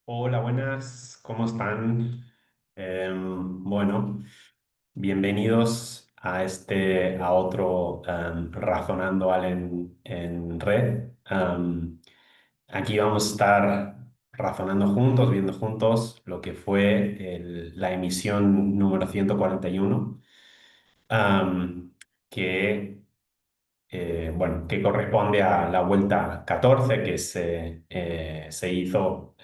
Hola, buenas, ¿cómo están? Bueno, bienvenidos a otro Razonando en Red. Aquí vamos a estar razonando juntos, viendo juntos lo que fue la emisión número 141, am, que bueno, que corresponde a la vuelta 14 que se hizo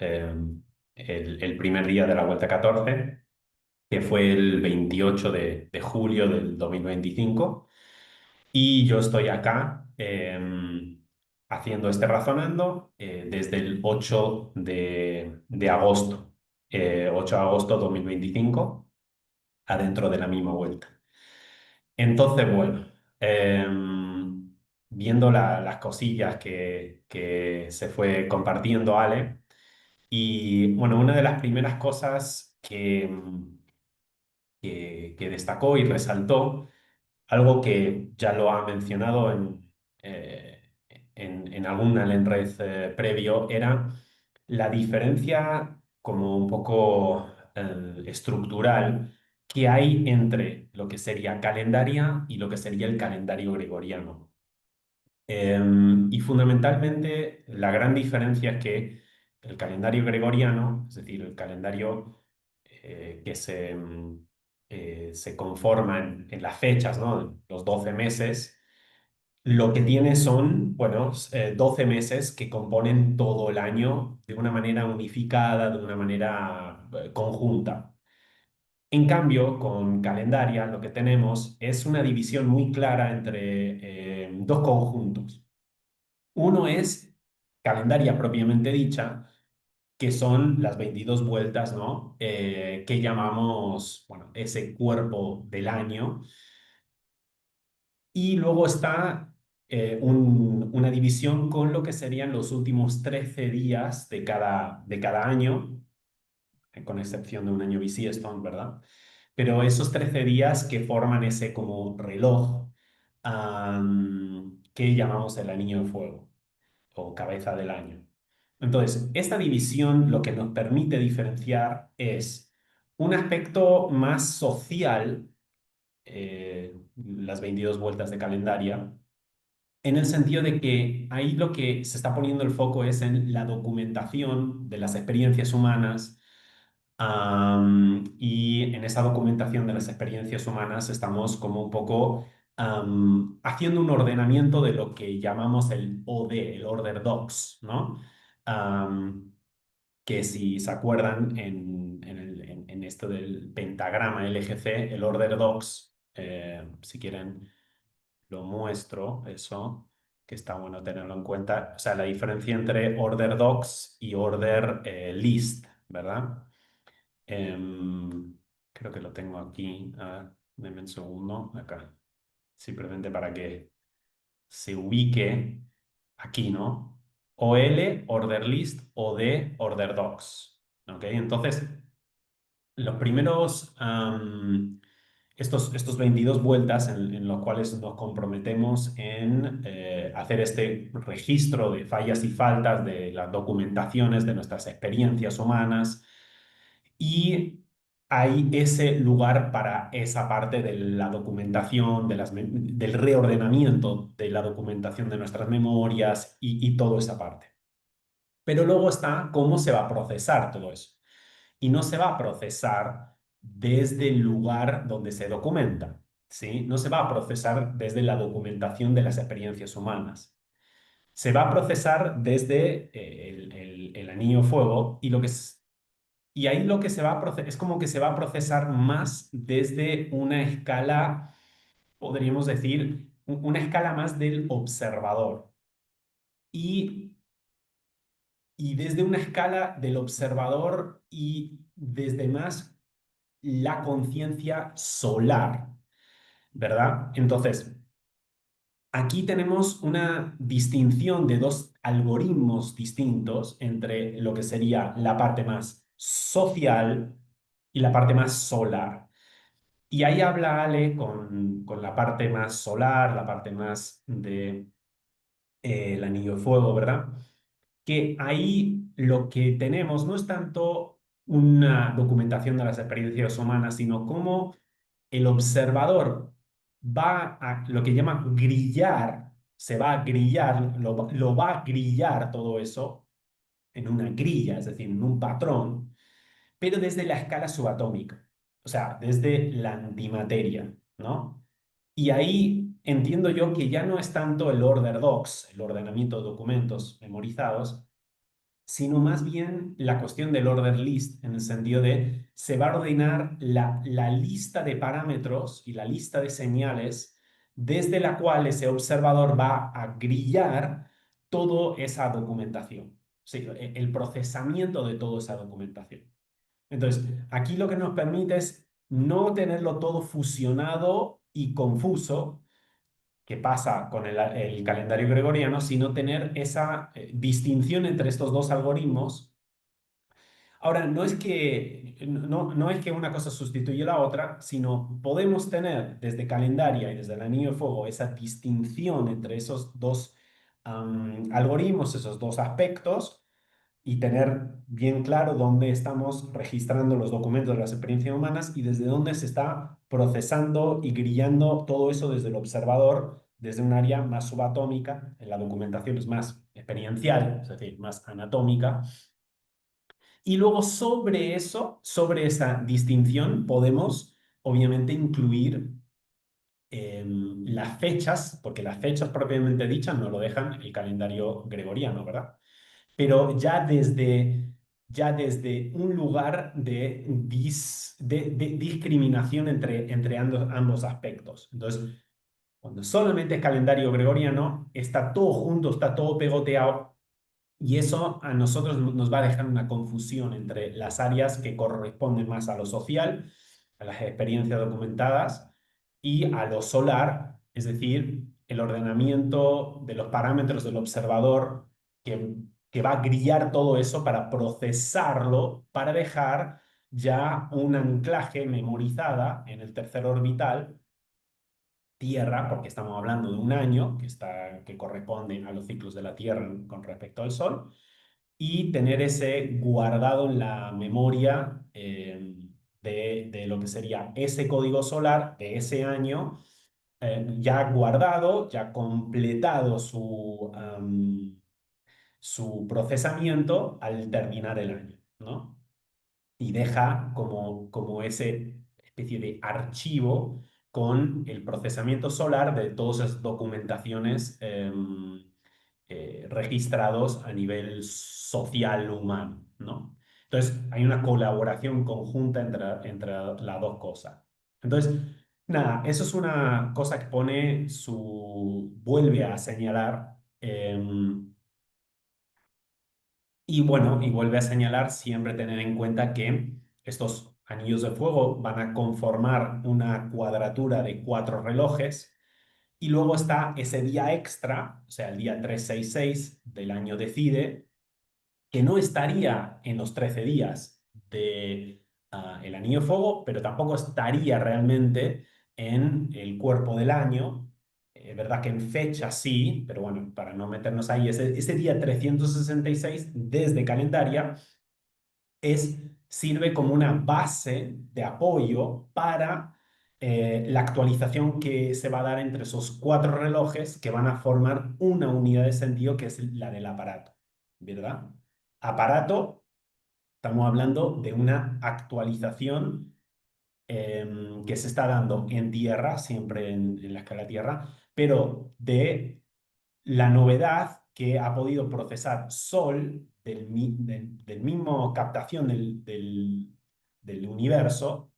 el primer día de la vuelta 14, que fue el 28 de julio del 2025. Y yo estoy acá haciendo este razonando desde el 8 de agosto, 8 de agosto 2025, adentro de la misma vuelta. Entonces, bueno, viendo las cosillas que se fue compartiendo Ale, y bueno, una de las primeras cosas que destacó y resaltó, algo que ya lo ha mencionado en algún Alenred previo, era la diferencia como un poco estructural que hay entre lo que sería calendaria y lo que sería el calendario gregoriano. Y fundamentalmente la gran diferencia es que el calendario gregoriano, es decir, el calendario que se conforma en las fechas, ¿no? Los 12 meses, lo que tiene son, bueno, 12 meses que componen todo el año de una manera unificada, de una manera conjunta. En cambio, con calendaria lo que tenemos es una división muy clara entre dos conjuntos. Uno es calendaria propiamente dicha, que son las 22 vueltas, ¿no? Que llamamos, bueno, ese cuerpo del año. Y luego está una división con lo que serían los últimos 13 días de cada año, con excepción de un año bisiesto, ¿verdad? Pero esos 13 días que forman ese como reloj que llamamos el anillo de fuego o cabeza del año. Entonces, esta división lo que nos permite diferenciar es un aspecto más social, las 22 vueltas de calendaria, en el sentido de que ahí lo que se está poniendo el foco es en la documentación de las experiencias humanas. Y en esa documentación de las experiencias humanas estamos como un poco haciendo un ordenamiento de lo que llamamos el OD, el Order Docs, ¿no? Am, que si se acuerdan en esto del pentagrama LGC, el Order Docs, si quieren lo muestro, eso, que está bueno tenerlo en cuenta. O sea, la diferencia entre Order Docs y Order List, ¿verdad? Em, Creo que lo tengo aquí. A ver, denme un segundo. Acá. Simplemente para que se ubique aquí, ¿no? OL, Order List, OD, Order Docs. ¿Ok? Entonces, los primeros, estos 22 vueltas en los cuales nos comprometemos en hacer este registro de fallas y faltas de las documentaciones de nuestras experiencias humanas, y hay ese lugar para esa parte de la documentación, del reordenamiento de la documentación de nuestras memorias y toda esa parte. Pero luego está cómo se va a procesar todo eso. Y no se va a procesar desde el lugar donde se documenta, ¿sí? No se va a procesar desde la documentación de las experiencias humanas. Se va a procesar desde el anillo fuego, y ahí lo que se va a procesar es como que se va a procesar más desde una escala, podríamos decir, una escala más del observador. Y, y desde una escala del observador y desde más la conciencia solar, ¿verdad? Entonces, aquí tenemos una distinción de dos algoritmos distintos entre lo que sería la parte más social y la parte más solar. Y ahí habla Ale con la parte más solar, la parte más de el anillo de fuego, ¿verdad? que ahí lo que tenemos no es tanto una documentación de las experiencias humanas, sino cómo el observador va a lo que llama grillar, se va a grillar, lo va a grillar todo eso en una grilla, es decir, en un patrón, pero desde la escala subatómica, o sea, desde la antimateria, ¿no? Y ahí entiendo yo que ya no es tanto el order docs, el ordenamiento de documentos memorizados, sino más bien la cuestión del order list, en el sentido de se va a ordenar la lista de parámetros y la lista de señales desde la cual ese observador va a grillar toda esa documentación, sí, el procesamiento de toda esa documentación. Entonces, aquí lo que nos permite es no tenerlo todo fusionado y confuso, que pasa con el calendario gregoriano, sino tener esa distinción entre estos dos algoritmos. Ahora, no es que una cosa sustituye la otra, sino podemos tener desde calendaria y desde el anillo de fuego esa distinción entre esos dos algoritmos, esos dos aspectos, y tener bien claro dónde estamos registrando los documentos de las experiencias humanas y desde dónde se está procesando y grillando todo eso desde el observador, desde un área más subatómica. En la documentación es más experiencial, es decir, más anatómica. Y luego sobre eso, sobre esa distinción, podemos obviamente incluir las fechas, porque las fechas propiamente dichas no lo dejan el calendario gregoriano, ¿verdad? Pero ya desde un lugar de discriminación entre ambos aspectos. Entonces, cuando solamente es calendario gregoriano, está todo junto, está todo pegoteado y eso a nosotros nos va a dejar una confusión entre las áreas que corresponden más a lo social, a las experiencias documentadas, y a lo solar, es decir, el ordenamiento de los parámetros del observador que va a grillar todo eso para procesarlo, para dejar ya un anclaje memorizada en el tercer orbital Tierra, porque estamos hablando de un año que corresponde a los ciclos de la Tierra con respecto al Sol, y tener ese guardado en la memoria de lo que sería ese código solar de ese año, ya guardado, ya completado su procesamiento al terminar el año, ¿no? Y deja como ese especie de archivo con el procesamiento solar de todas esas documentaciones registrados a nivel social humano, ¿no? Entonces, hay una colaboración conjunta entre las dos cosas. Entonces, nada, eso es una cosa que vuelve a señalar, y bueno, y vuelve a señalar siempre tener en cuenta que estos anillos de fuego van a conformar una cuadratura de 4 relojes y luego está ese día extra, o sea, el día 366 del año Decide, que no estaría en los 13 días de el anillo de fuego, pero tampoco estaría realmente en el cuerpo del año. Es verdad que en fecha sí, pero bueno, para no meternos ahí, ese día 366 desde calendaria sirve como una base de apoyo para la actualización que se va a dar entre esos 4 relojes que van a formar una unidad de sentido que es la del aparato, ¿verdad? Aparato, estamos hablando de una actualización que se está dando en tierra, siempre en la escala tierra, pero de la novedad que ha podido procesar Sol del mismo captación del universo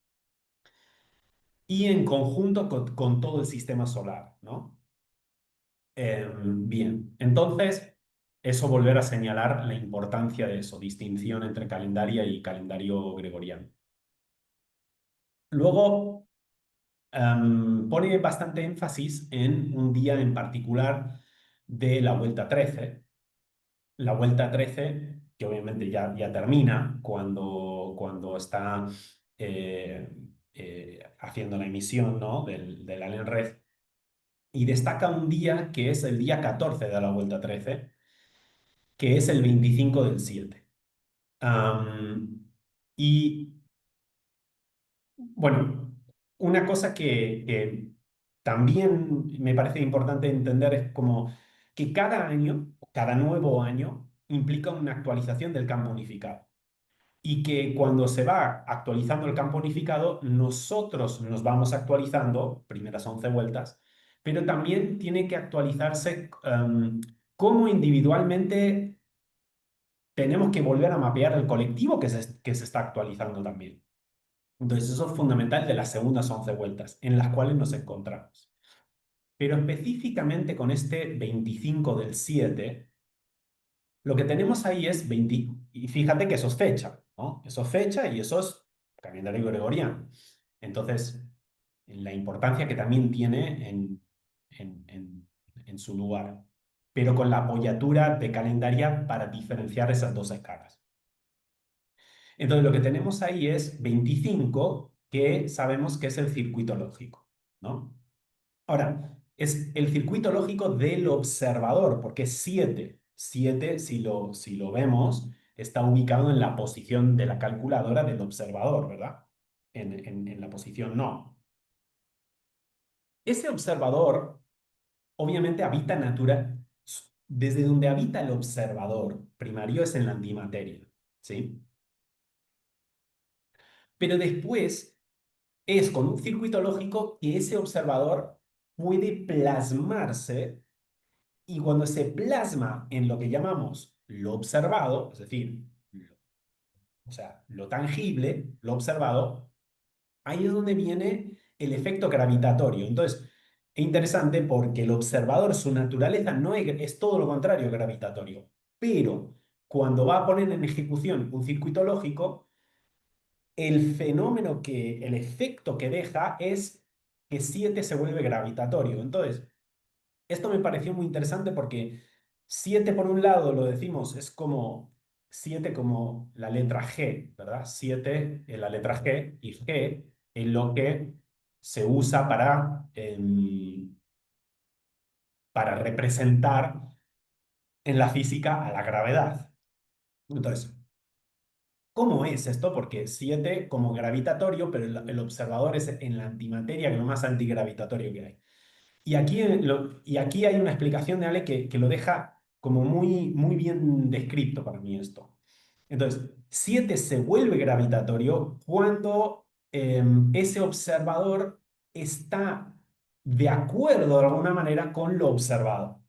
y en conjunto con todo el sistema solar, ¿no? Bien, entonces, eso volver a señalar la importancia de eso, distinción entre calendaria y calendario gregoriano. Luego, pone bastante énfasis en un día en particular de la vuelta 13. La vuelta 13, que obviamente ya termina cuando está haciendo la emisión, ¿no? del Allen Red, y destaca un día que es el día 14 de la vuelta 13, que es el 25 del 7. Am, y bueno, una cosa que también me parece importante entender es como que cada año, cada nuevo año, implica una actualización del campo unificado. Y que cuando se va actualizando el campo unificado, nosotros nos vamos actualizando, primeras 11 vueltas, pero también tiene que actualizarse cómo individualmente tenemos que volver a mapear el colectivo que se está actualizando también. Entonces, eso es fundamental de las segundas 11 vueltas en las cuales nos encontramos. Pero específicamente con este 25 del 7, lo que tenemos ahí es 20, y fíjate que eso es fecha, ¿no? Eso es fecha y eso es calendario gregoriano. Entonces, la importancia que también tiene en su lugar, pero con la apoyatura de calendaria para diferenciar esas dos escalas. Entonces, lo que tenemos ahí es 25, que sabemos que es el circuito lógico, ¿no? Ahora, es el circuito lógico del observador, porque es 7. 7, si lo vemos, está ubicado en la posición de la calculadora del observador, ¿verdad? En la posición no. Ese observador, obviamente, habita desde donde habita el observador primario es en la antimateria, ¿sí? Pero después es con un circuito lógico que ese observador puede plasmarse. Y cuando se plasma en lo que llamamos lo observado, es decir, o sea, lo tangible, lo observado, ahí es donde viene el efecto gravitatorio. Entonces, es interesante porque el observador, su naturaleza no es todo lo contrario gravitatorio, pero cuando va a poner en ejecución un circuito lógico, el efecto que deja es que 7 se vuelve gravitatorio. Entonces, esto me pareció muy interesante porque 7 por un lado lo decimos, es como 7 como la letra G, ¿verdad? 7 en la letra G y G en lo que se usa para representar en la física a la gravedad. Entonces, ¿cómo es esto? Porque 7 como gravitatorio, pero el observador es en la antimateria, que es lo más antigravitatorio que hay. Y aquí hay una explicación de Ale que lo deja como muy, muy bien descrito para mí esto. Entonces, 7 se vuelve gravitatorio cuando ese observador está de acuerdo de alguna manera con lo observado.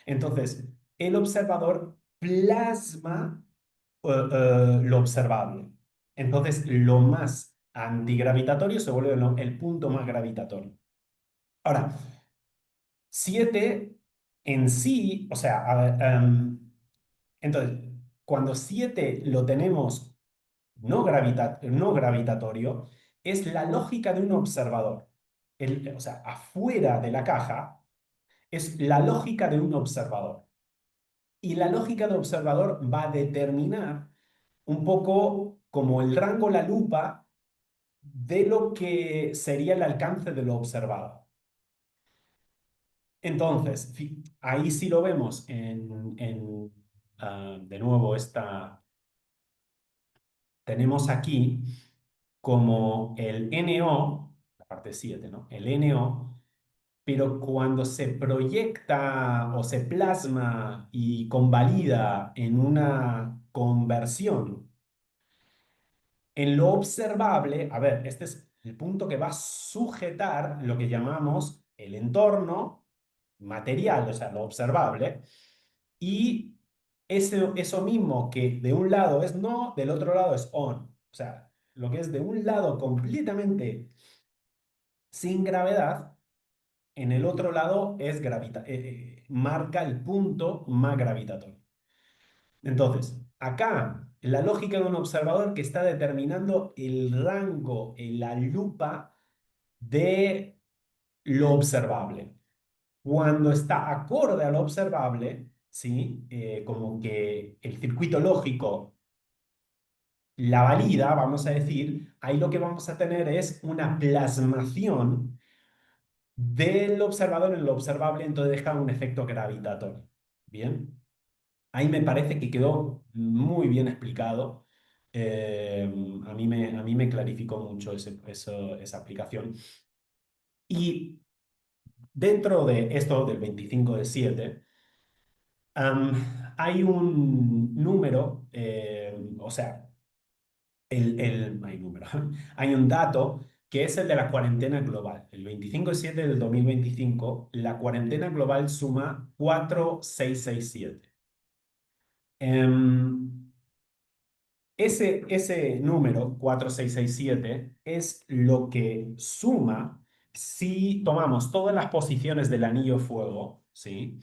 Entonces, el observador plasma lo observable. Entonces, lo más antigravitatorio se vuelve el punto más gravitatorio. Ahora, 7 en sí, o sea, entonces, cuando 7 lo tenemos no gravitatorio, es la lógica de un observador. O sea, afuera de la caja es la lógica de un observador. Y la lógica de observador va a determinar un poco como el rango, la lupa de lo que sería el alcance de lo observado. Entonces, ahí sí lo vemos de nuevo, tenemos aquí como el NO, la parte 7, ¿no? El NO, pero cuando se proyecta o se plasma y convalida en una conversión en lo observable, a ver, este es el punto que va a sujetar lo que llamamos el entorno material, o sea, lo observable, y eso mismo que de un lado es no, del otro lado es on. O sea, lo que es de un lado completamente sin gravedad, en el otro lado marca el punto más gravitatorio. Entonces, acá, la lógica de un observador que está determinando el rango en la lupa de lo observable. Cuando está acorde a lo observable, ¿sí? Como que el circuito lógico la valida, vamos a decir, ahí lo que vamos a tener es una plasmación del observador en lo observable, entonces deja un efecto gravitatorio. ¿Bien? Ahí me parece que quedó muy bien explicado. Eh, a mí me clarificó mucho esa aplicación. Y dentro de esto del 25 de 7, hay un número, o sea, hay número, hay un dato que es el de la cuarentena global. El 25/7 del 2025, la cuarentena global suma 4,667. Em, ese número, 4,667, es lo que suma si tomamos todas las posiciones del anillo fuego, ¿sí?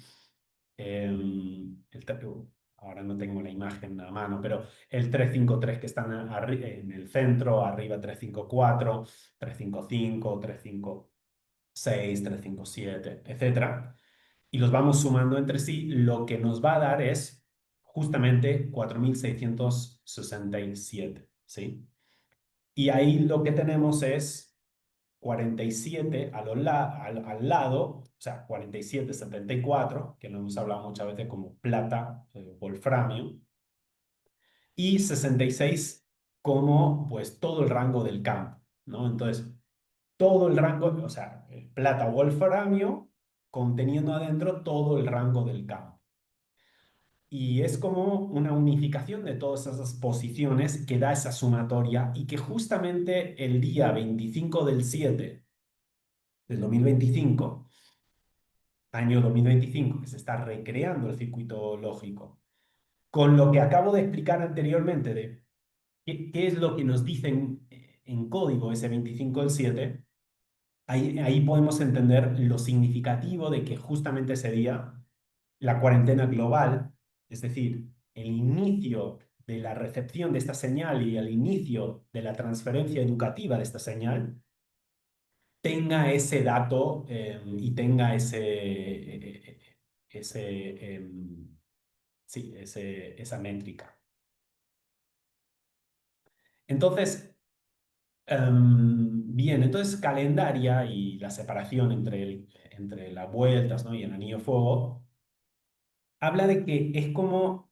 Ahora no tengo la imagen a mano, pero el 353 que está en el centro, arriba 354, 355, 356, 357, etcétera, y los vamos sumando entre sí, lo que nos va a dar es justamente 4,667, ¿sí? Y ahí lo que tenemos es 47 al lado, o sea, 47,74, que lo hemos hablado muchas veces como plata, wolframio, y 66 como pues todo el rango del campo, ¿no? Entonces, todo el rango, o sea, plata, wolframio, conteniendo adentro todo el rango del campo. Y es como una unificación de todas esas posiciones que da esa sumatoria y que justamente el día 25 del 7 del 2025, año 2025, que se está recreando el circuito lógico, con lo que acabo de explicar anteriormente de qué es lo que nos dicen en código ese 25/7, ahí podemos entender lo significativo de que justamente ese día la cuarentena global, es decir, el inicio de la recepción de esta señal y el inicio de la transferencia educativa de esta señal, tenga ese dato y tenga ese, sí, esa métrica. Entonces, bien, entonces calendaria y la separación entre las vueltas, ¿no? y el anillo fuego, habla de que es como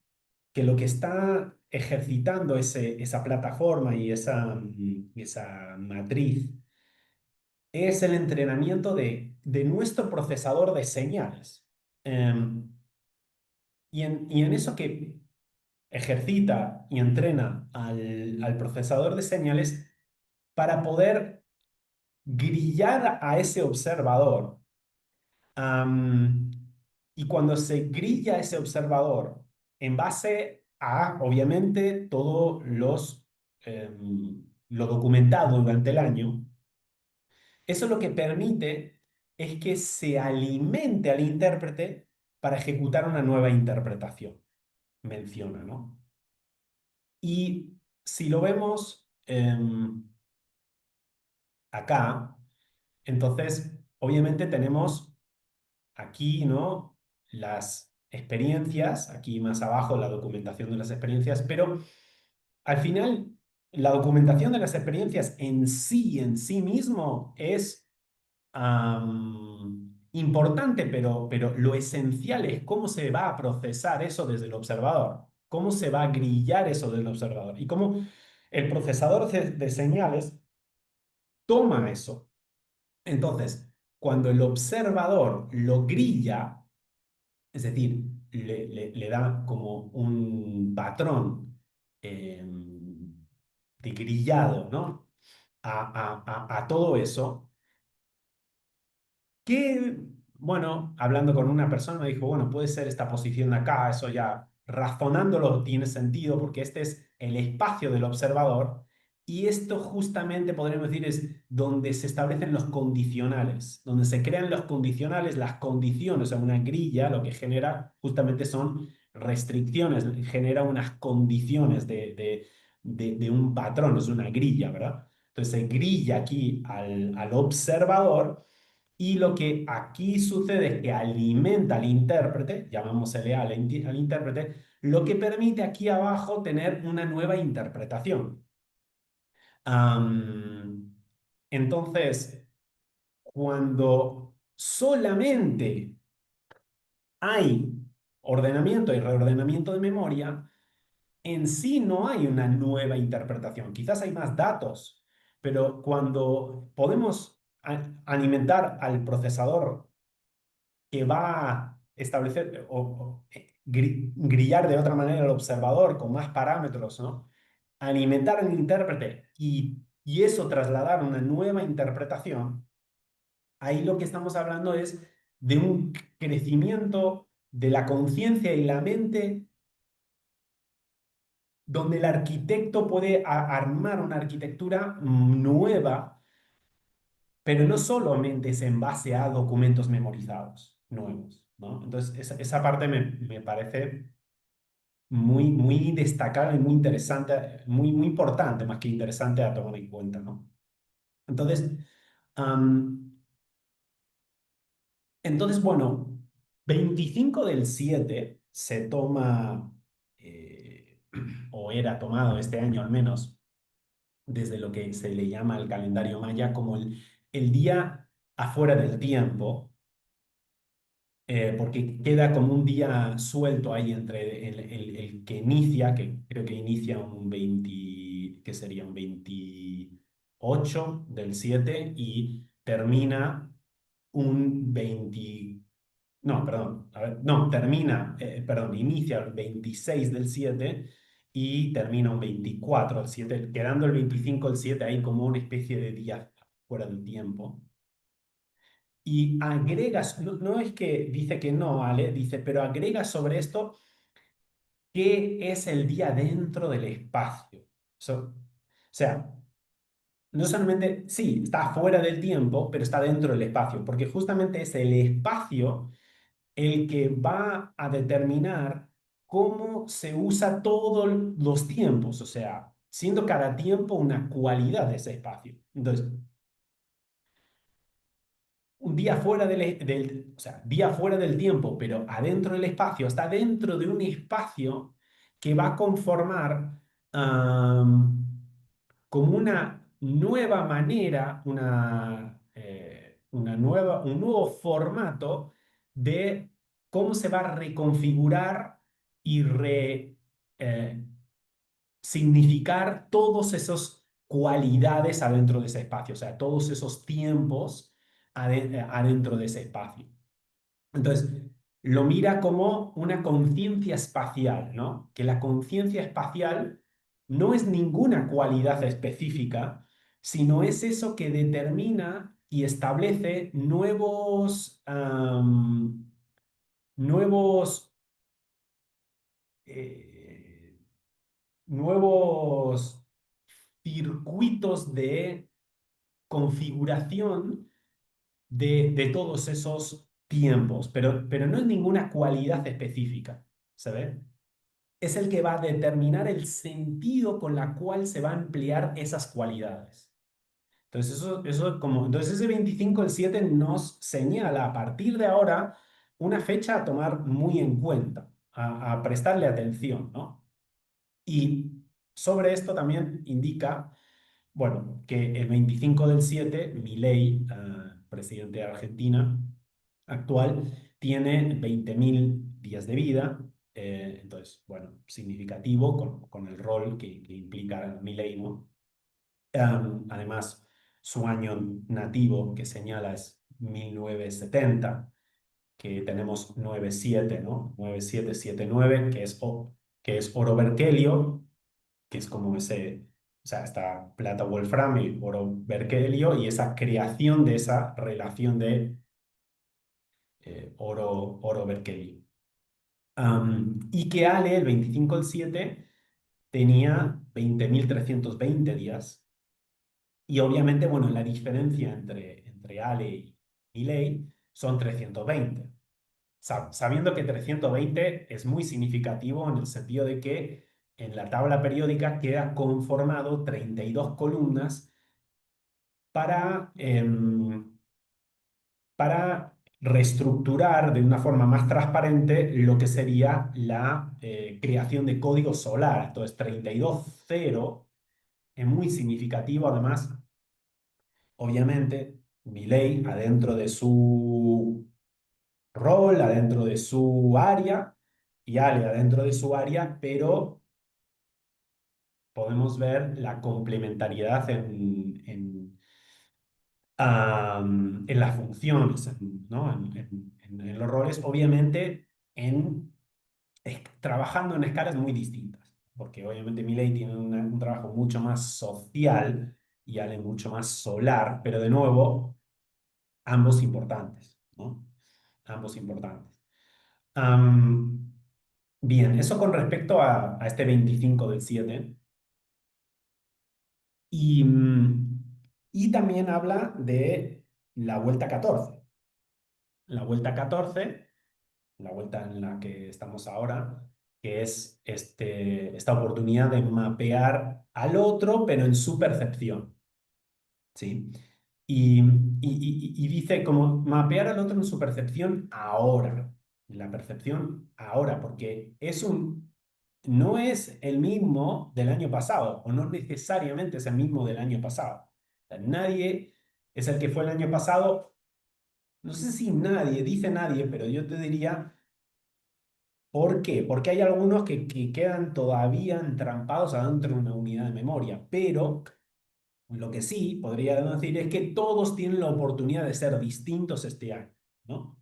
que lo que está ejercitando esa plataforma y esa matriz es el entrenamiento de nuestro procesador de señales. Em, y en eso que ejercita y entrena al procesador de señales para poder grillar a ese observador. Am, y cuando se grilla ese observador en base a, obviamente, lo documentado durante el año, eso lo que permite es que se alimente al intérprete para ejecutar una nueva interpretación, menciona, ¿no? Y si lo vemos acá, entonces, obviamente tenemos aquí, ¿no? Las experiencias, aquí más abajo la documentación de las experiencias, pero al final la documentación de las experiencias en sí mismo es importante, pero lo esencial es cómo se va a procesar eso desde el observador, cómo se va a grillar eso del observador y cómo el procesador de señales toma eso. Entonces, cuando el observador lo grilla, es decir, le da como un patrón de grillado, ¿no? A todo eso, que, bueno, hablando con una persona me dijo, bueno, puede ser esta posición de acá, eso ya razonándolo tiene sentido porque este es el espacio del observador y esto justamente podríamos decir es donde se establecen los condicionales, donde se crean los condicionales, las condiciones, o sea, una grilla lo que genera justamente son restricciones, genera unas condiciones de un patrón, es una grilla, ¿verdad? Entonces se grilla aquí al observador y lo que aquí sucede es que alimenta al intérprete, llamámosle al intérprete, lo que permite aquí abajo tener una nueva interpretación. Am, entonces, cuando solamente hay ordenamiento y reordenamiento de memoria, en sí no hay una nueva interpretación. Quizás hay más datos, pero cuando podemos alimentar al procesador que va a establecer grillar de otra manera al observador con más parámetros, ¿no? Alimentar al intérprete y eso trasladar una nueva interpretación, ahí lo que estamos hablando es de un crecimiento de la conciencia y la mente donde el arquitecto puede armar una arquitectura nueva, pero no solamente es en base a documentos memorizados nuevos, ¿no? Entonces, esa parte me parece muy destacable y muy interesante, muy importante, más que interesante a tomar en cuenta, ¿no? Entonces, am, bueno, 25/7 se toma, o era tomado este año al menos, desde lo que se le llama el calendario maya como el día afuera del tiempo, porque queda como un día suelto ahí entre el que inicia, que creo que inicia un 20, que sería un 28/7 y termina un 20, no, perdón, a ver, no, perdón, inicia el 26/7 y termina un 24/7, quedando el 25/7 ahí como una especie de día fuera del tiempo. Y agregas, no es que dice que no, Ale, dice, pero agrega sobre esto qué es el día dentro del espacio. O sea, no solamente, sí, está fuera del tiempo, pero está dentro del espacio, porque justamente es el espacio el que va a determinar cómo se usa todos los tiempos, o sea, siendo cada tiempo una cualidad de ese espacio. Entonces, un día fuera o sea, día fuera del tiempo, pero adentro del espacio, está dentro de un espacio que va a conformar como una nueva manera, un nuevo formato de cómo se va a reconfigurar y eh, significar todos esos cualidades adentro de ese espacio, o sea, todos esos tiempos adentro de ese espacio. Entonces, lo mira como una conciencia espacial, ¿no? Que la conciencia espacial no es ninguna cualidad específica, sino es eso que determina y establece nuevos, eh, nuevos circuitos de configuración de todos esos tiempos, pero no es ninguna cualidad específica, ¿sabes? Es el que va a determinar el sentido con la cual se va a emplear esas cualidades. Entonces, entonces ese 25/7 nos señala a partir de ahora una fecha a tomar muy en cuenta, a prestarle atención, ¿no? Y sobre esto también indica, bueno, que el 25/7, Milei, presidente de Argentina actual, tiene 20.000 días de vida. Entonces, bueno, significativo con el rol que implica Milei, ¿no? Además, su año nativo que señala es 1970, que tenemos 97, ¿no? 9779, que es oro berkelio, que es como ese, o sea, está plata wolfram y oro berkelio, y esa creación de esa relación de oro berkelio. Y que Ale, el 25/7, tenía 20.320 días. Y obviamente, bueno, la diferencia entre Ale y Milei son 320. Sabiendo que 320 es muy significativo en el sentido de que en la tabla periódica queda conformado 32 columnas para reestructurar de una forma más transparente lo que sería la creación de código solar. Entonces, 32.0 es muy significativo. Además, obviamente, adentro de su rol, adentro de su área, y Ale dentro de su área, pero podemos ver la complementariedad en las funciones, ¿no? En los roles, obviamente trabajando en escalas muy distintas, porque obviamente Milei tiene un trabajo mucho más social y Ale mucho más solar, pero de nuevo, ambos importantes, ¿no? Ambos importantes. Am, bien, eso con respecto a este 25/7. Y, y también habla de la vuelta 14. La vuelta 14, la vuelta en la que estamos ahora, que es esta oportunidad de mapear al otro, pero en su percepción, ¿sí? Y dice como mapear al otro en su percepción ahora, la percepción ahora, porque no es el mismo del año pasado, o no necesariamente es el mismo del año pasado. O sea, nadie es el que fue el año pasado, no sé si nadie, dice nadie, pero yo te diría, ¿por qué? Porque hay algunos que quedan todavía entrampados adentro de una unidad de memoria, pero lo que sí podría decir es que todos tienen la oportunidad de ser distintos este año, ¿no?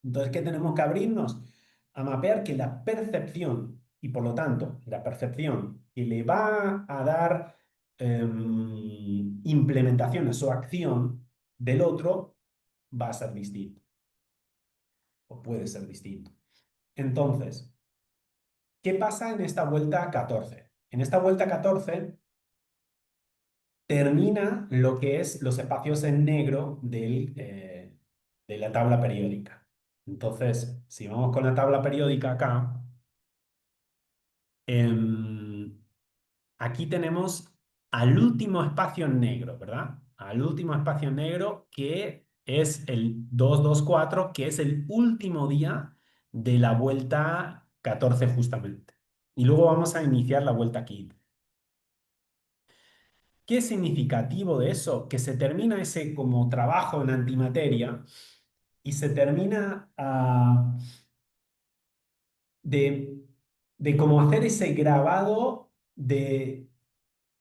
Entonces, ¿qué tenemos que abrirnos? A mapear que la percepción, y por lo tanto, la percepción que le va a dar implementación a su acción del otro va a ser distinto, o puede ser distinto. Entonces, ¿qué pasa en esta vuelta 14? En esta vuelta 14 termina lo que es los espacios en negro de la tabla periódica. Entonces, si vamos con la tabla periódica acá, em, aquí tenemos al último espacio en negro, ¿verdad? Al último espacio en negro que es el 224, que es el último día de la vuelta 14 justamente. Y luego vamos a iniciar la vuelta 15. ¿Qué es significativo de eso? Que se termina ese como trabajo en antimateria y se termina de, de cómo hacer ese grabado de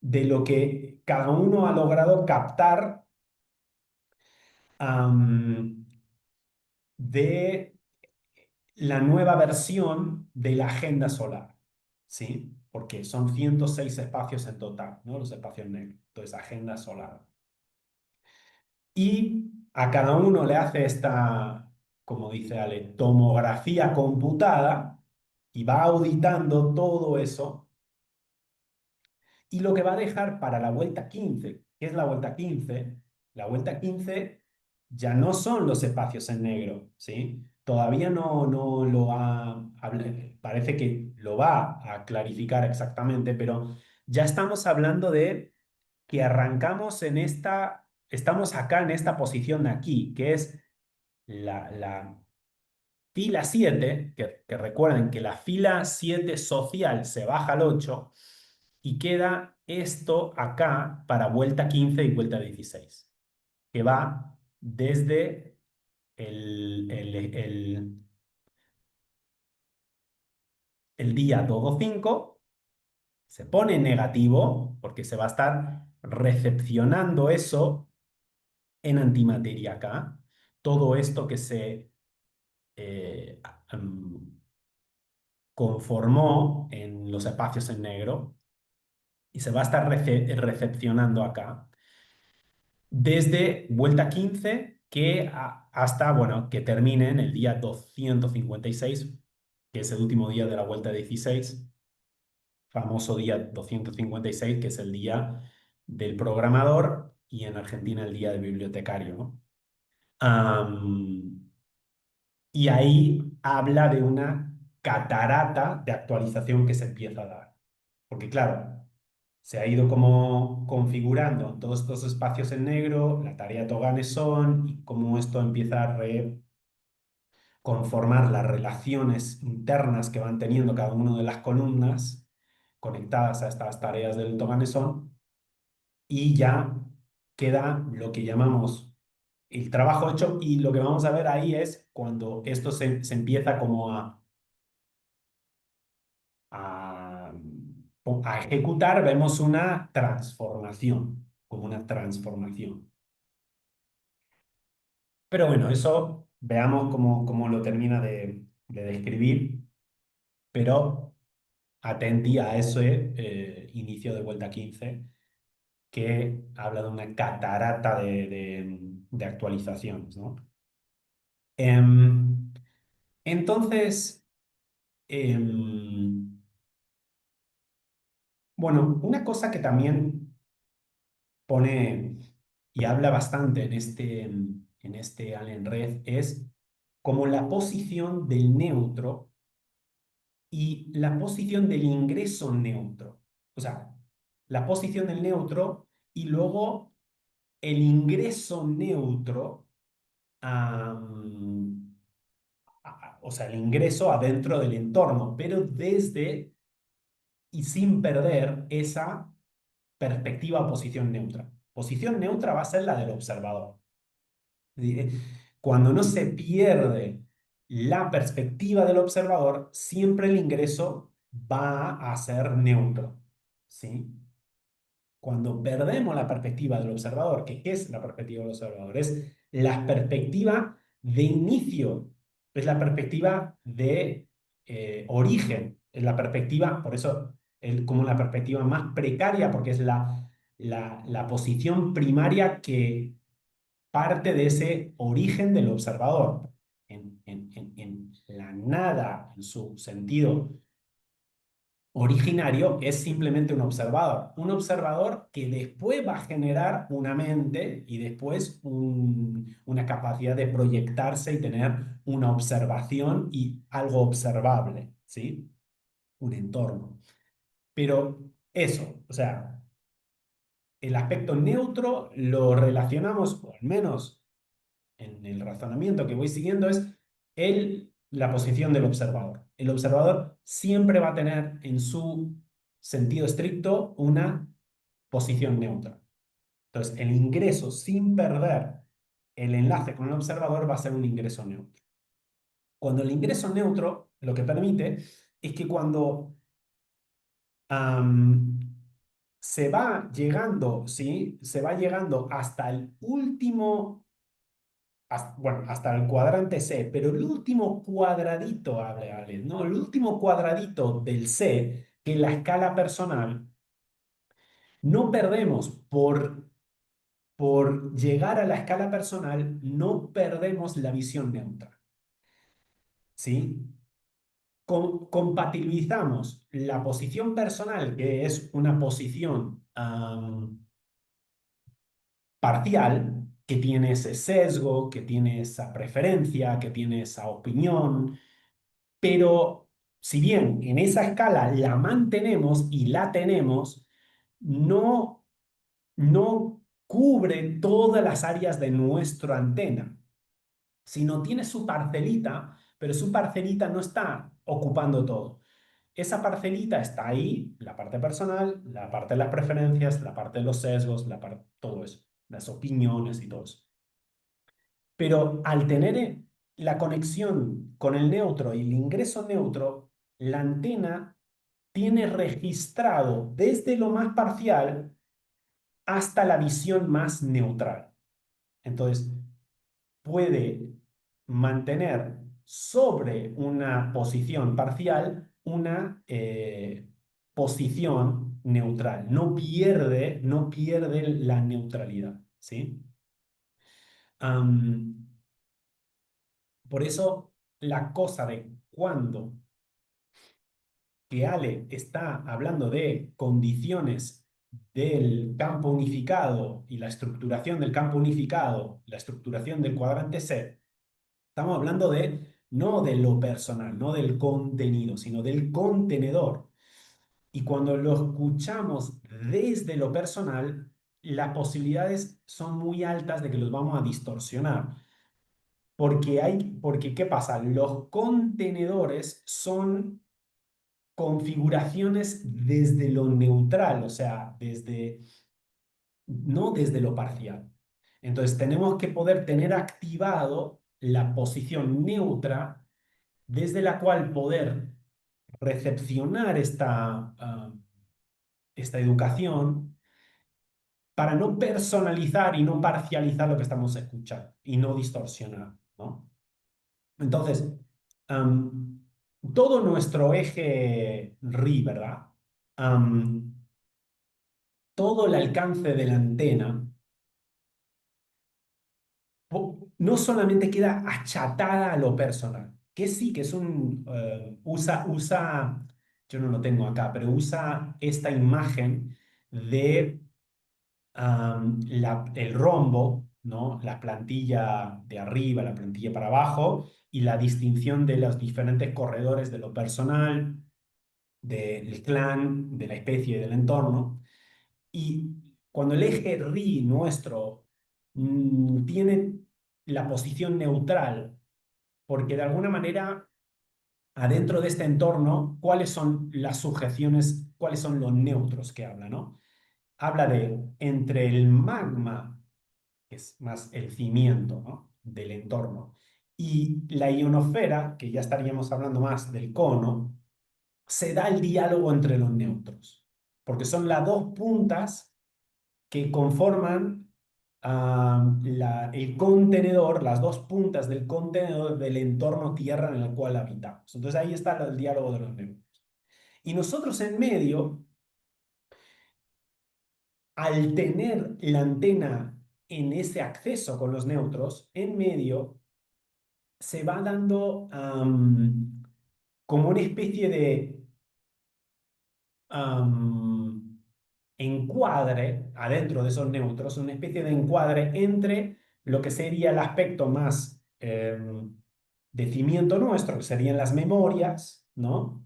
lo que cada uno ha logrado captar am, de la nueva versión de la agenda solar, ¿sí? Porque son 106 espacios en total, ¿no? Los espacios negros. Entonces, agenda solar. Y a cada uno le hace esta, como dice Ale, tomografía computada y va auditando todo eso. Y lo que va a dejar para la vuelta 15, ¿qué es la vuelta 15? La vuelta 15 ya no son los espacios en negro, ¿sí? Todavía no lo parece que lo va a clarificar exactamente, pero ya estamos hablando de que arrancamos estamos acá en esta posición de aquí, que es la fila 7, que recuerden que la fila 7 social se baja al 8 y queda esto acá para vuelta 15 y vuelta 16, que va desde el día 2 o 5, se pone negativo porque se va a estar recepcionando eso en antimateria acá, todo esto que se eh, am, conformó en los espacios en negro y se va a estar recepcionando acá desde vuelta 15 hasta, bueno, que termine en el día 256, que es el último día de la vuelta 16, famoso día 256, que es el día del programador y en Argentina el día del bibliotecario, ¿no? Am, y ahí habla de una catarata de actualización que se empieza a dar. Porque claro, se ha ido como configurando todos estos espacios en negro, la tarea Toganes son y cómo esto empieza a reconformar las relaciones internas que van teniendo cada una de las columnas conectadas a estas tareas del Toganes son y ya queda lo que llamamos el trabajo hecho y lo que vamos a ver ahí es cuando esto se empieza como A ejecutar vemos una transformación, como una transformación. Pero bueno, eso veamos cómo lo termina de describir, pero atendí a ese inicio de vuelta 15 que habla de una catarata de actualizaciones, ¿no? Em, entonces, em, bueno, una cosa que también pone y habla bastante en este Allen Red es como la posición del neutro y la posición del ingreso neutro. O sea, la posición del neutro y luego el ingreso neutro, am, o sea, el ingreso adentro del entorno, pero desde y sin perder esa perspectiva o posición neutra. Posición neutra va a ser la del observador. Cuando no se pierde la perspectiva del observador, siempre el ingreso va a ser neutro, ¿sí? Cuando perdemos la perspectiva del observador, ¿qué es la perspectiva del observador? Es la perspectiva de inicio, es la perspectiva de origen, es la perspectiva, por eso como la perspectiva más precaria, porque es la posición primaria que parte de ese origen del observador. En la nada, en su sentido originario, es simplemente un observador que después va a generar una mente y después una capacidad de proyectarse y tener una observación y algo observable, ¿sí? Un entorno. Pero eso, o sea, el aspecto neutro lo relacionamos, o al menos en el razonamiento que voy siguiendo, es la posición del observador. El observador siempre va a tener en su sentido estricto una posición neutra. Entonces, el ingreso sin perder el enlace con el observador va a ser un ingreso neutro. Cuando el ingreso neutro lo que permite es que cuando am, se va llegando, ¿sí? Se va llegando hasta el último bueno, hasta el cuadrante C, pero el último cuadradito, Ale, ¿no? El último cuadradito del C, que es la escala personal, no perdemos por llegar a la escala personal, no perdemos la visión neutra, ¿sí? Compatibilizamos la posición personal, que es una posición parcial, que tiene ese sesgo, que tiene esa preferencia, que tiene esa opinión. Pero si bien en esa escala la mantenemos y la tenemos, no, no cubre todas las áreas de nuestra antena, sino tiene su parcelita, pero su parcelita no está ocupando todo. Esa parcelita está ahí, la parte personal, la parte de las preferencias, la parte de los sesgos, todo eso, las opiniones y todo eso. Pero al tener la conexión con el neutro y el ingreso neutro, la antena tiene registrado desde lo más parcial hasta la visión más neutral. Entonces, puede mantener sobre una posición parcial una posición neutral. No pierde la neutralidad, ¿sí? Am, por eso, la cosa de cuando que Ale está hablando de condiciones del campo unificado y la estructuración del campo unificado, la estructuración del cuadrante C, estamos hablando no de lo personal, no del contenido, sino del contenedor. Y cuando lo escuchamos desde lo personal, las posibilidades son muy altas de que los vamos a distorsionar. Porque ¿qué pasa? Los contenedores son configuraciones desde lo neutral, o sea, no desde lo parcial. Entonces tenemos que poder tener activado la posición neutra desde la cual poder recepcionar esta educación para no personalizar y no parcializar lo que estamos escuchando y no distorsionar, ¿no? Entonces, am, todo nuestro eje RI, ¿verdad? Am, todo el alcance de la antena no solamente queda achatada a lo personal, que sí, que es yo no lo tengo acá, pero usa esta imagen de el rombo, ¿no? La plantilla de arriba, la plantilla para abajo, y la distinción de los diferentes corredores de lo personal, del clan, de la especie y del entorno. Y cuando el eje RI nuestro tiene la posición neutral, porque de alguna manera, adentro de este entorno, ¿cuáles son las sujeciones, cuáles son los neutros que habla, ¿no? Habla de entre el magma, que es más el cimiento, ¿no? Del entorno, y la ionosfera, que ya estaríamos hablando más del cono, se da el diálogo entre los neutros, porque son las dos puntas que conforman el contenedor, las dos puntas del contenedor del entorno Tierra en el cual habitamos. Entonces ahí está el diálogo de los neutros. Y nosotros en medio, al tener la antena en ese acceso con los neutros, en medio se va dando como una especie de am, encuadre adentro de esos neutros, una especie de encuadre entre lo que sería el aspecto más de cimiento nuestro, que serían las memorias, ¿no?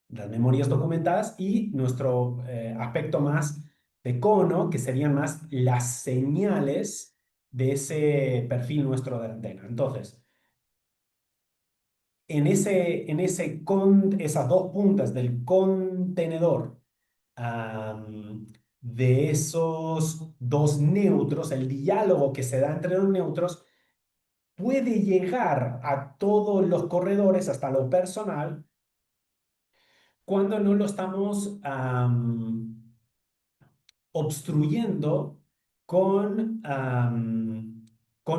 Las memorias documentadas, y nuestro aspecto más de cono, que serían más las señales de ese perfil nuestro de antena. Entonces, esas dos puntas del contenedor, de esos dos neutros, el diálogo que se da entre los neutros puede llegar a todos los corredores, hasta lo personal, cuando no lo estamos obstruyendo con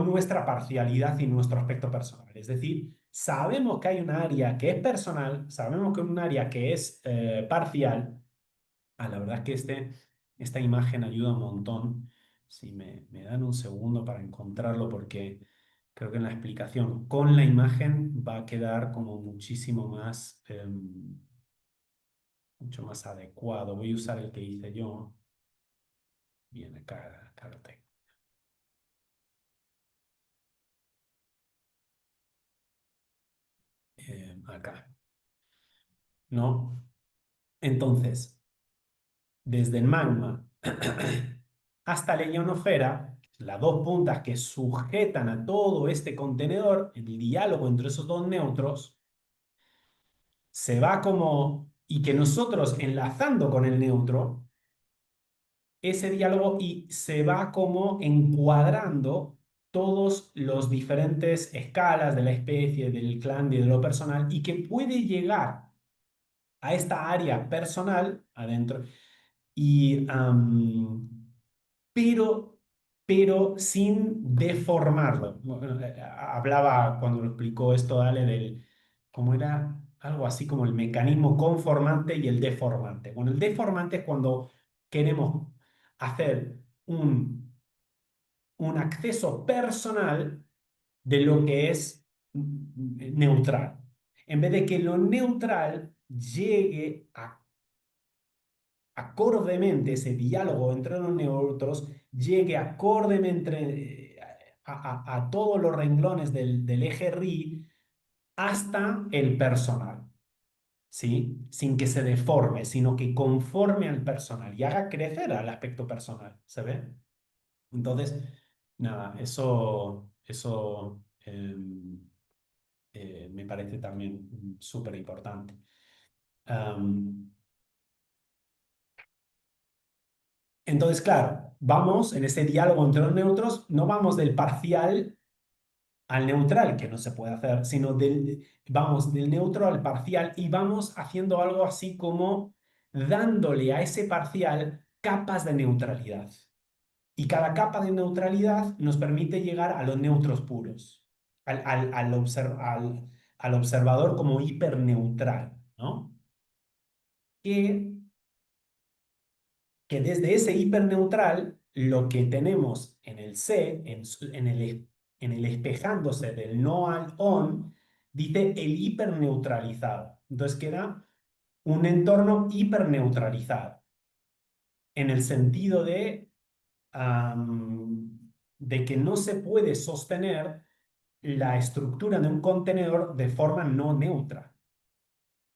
nuestra parcialidad y nuestro aspecto personal. Es decir, sabemos que hay un área que es personal, sabemos que hay un área que es parcial. La verdad es que esta imagen ayuda un montón. Si me dan un segundo para encontrarlo, porque creo que en la explicación con la imagen va a quedar como muchísimo más, mucho más adecuado. Voy a usar el que hice yo. Bien, acá lo tengo. Acá, ¿no? Entonces, desde el magma hasta la ionosfera, las dos puntas que sujetan a todo este contenedor, el diálogo entre esos dos neutros, se va como, y que nosotros enlazando con el neutro, ese diálogo y se va como encuadrando todos los diferentes escalas de la especie, del clan y de lo personal, y que puede llegar a esta área personal adentro, y, pero, pero sin deformarlo. Bueno, hablaba cuando lo explicó esto, Dale, cómo era algo así como el mecanismo conformante y el deformante. Bueno, el deformante es cuando queremos hacer un acceso personal de lo que es neutral. En vez de que lo neutral llegue acordemente, ese diálogo entre los neutros llegue acordemente a todos los renglones del eje RI hasta el personal, ¿sí? Sin que se deforme, sino que conforme al personal y haga crecer al aspecto personal, ¿se ve? Entonces, nada, eso me parece también súper importante. Entonces, claro, vamos en ese diálogo entre los neutros, no vamos del parcial al neutral, que no se puede hacer, sino vamos del neutro al parcial, y vamos haciendo algo así como dándole a ese parcial capas de neutralidad. Y cada capa de neutralidad nos permite llegar a los neutros puros, al observador como hiperneutral, ¿no? Que, que desde ese hiperneutral, lo que tenemos en el C, en el espejándose del no al on, dice el hiperneutralizado. Entonces queda un entorno hiperneutralizado, en el sentido de que no se puede sostener la estructura de un contenedor de forma no neutra.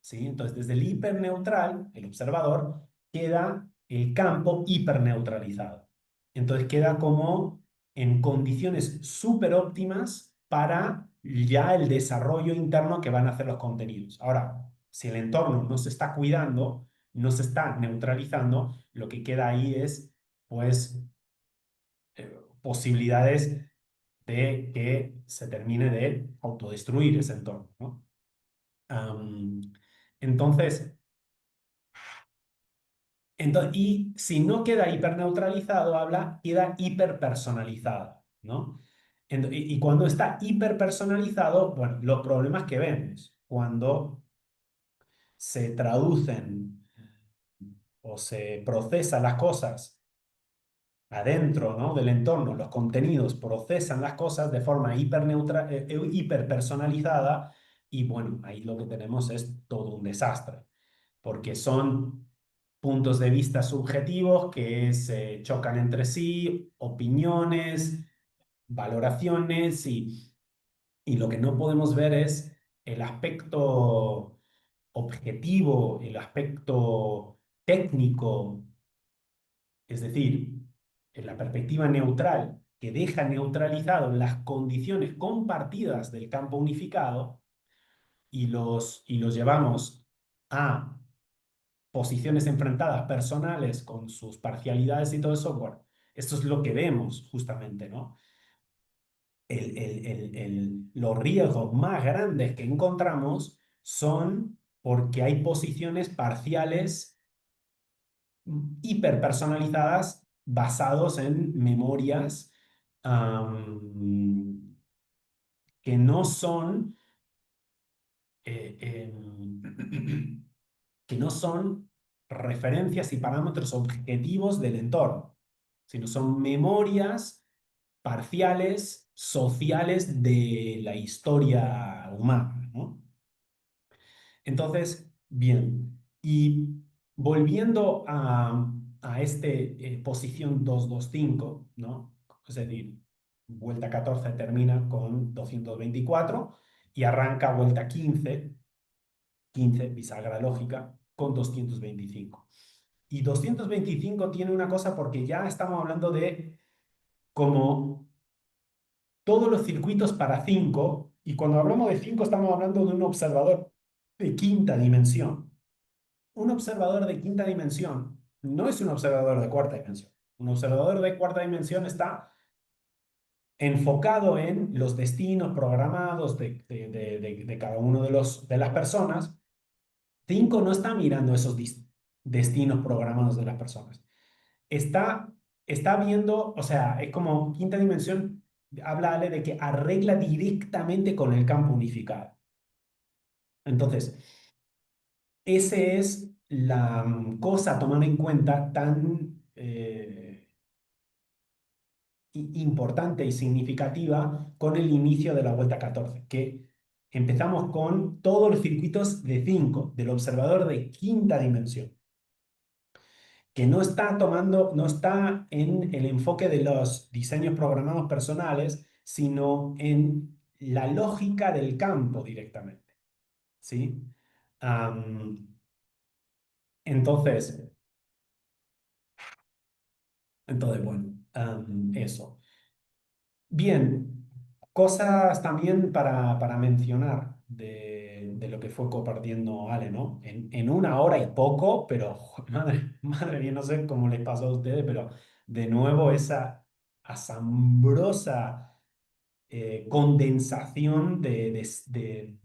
¿Sí? Entonces, desde el hiperneutral, el observador, queda el campo hiperneutralizado. Entonces, queda como en condiciones súper óptimas para ya el desarrollo interno que van a hacer los contenidos. Ahora, si el entorno no se está cuidando, no se está neutralizando, lo que queda ahí es, pues, posibilidades de que se termine de autodestruir ese entorno, ¿no? Am, entonces, y si no queda hiperneutralizado, queda hiperpersonalizado, ¿no? Y cuando está hiperpersonalizado, bueno, los problemas que vemos cuando se traducen o se procesan las cosas adentro, ¿no?, del entorno, los contenidos procesan las cosas de forma hiperpersonalizada y bueno, ahí lo que tenemos es todo un desastre, porque son puntos de vista subjetivos que se chocan entre sí, opiniones, valoraciones y lo que no podemos ver es el aspecto objetivo, el aspecto técnico, es decir, en la perspectiva neutral, que deja neutralizado las condiciones compartidas del campo unificado y los llevamos a posiciones enfrentadas personales con sus parcialidades y todo eso, bueno, esto es lo que vemos justamente, ¿no? Los riesgos más grandes que encontramos son porque hay posiciones parciales hiperpersonalizadas basados en memorias que no son que no son referencias y parámetros objetivos del entorno, sino son memorias parciales sociales de la historia humana, ¿no? Entonces, bien, y volviendo a este posición 225, ¿no? Es decir, vuelta 14 termina con 224 y arranca vuelta 15 bisagra lógica, con 225. Y 225 tiene una cosa porque ya estamos hablando de como todos los circuitos para 5, y cuando hablamos de 5 estamos hablando de un observador de quinta dimensión. Un observador de quinta dimensión no es un observador de cuarta dimensión. Un observador de cuarta dimensión está enfocado en los destinos programados de cada uno de las personas. 5 no está mirando esos destinos programados de las personas. Está, está viendo, o sea, es como quinta dimensión, habla Ale de que arregla directamente con el campo unificado. Entonces, esa es la cosa a tomar en cuenta tan importante y significativa con el inicio de la vuelta 14, que empezamos con todos los circuitos de 5 del observador de quinta dimensión, que no está tomando, no está en el enfoque de los diseños programados personales, sino en la lógica del campo directamente, ¿sí? Am, entonces, bueno, eso. Bien, cosas también para mencionar de lo que fue compartiendo Ale, ¿no? En una hora y poco, pero madre mía, no sé cómo les pasó a ustedes, pero de nuevo esa asombrosa condensación de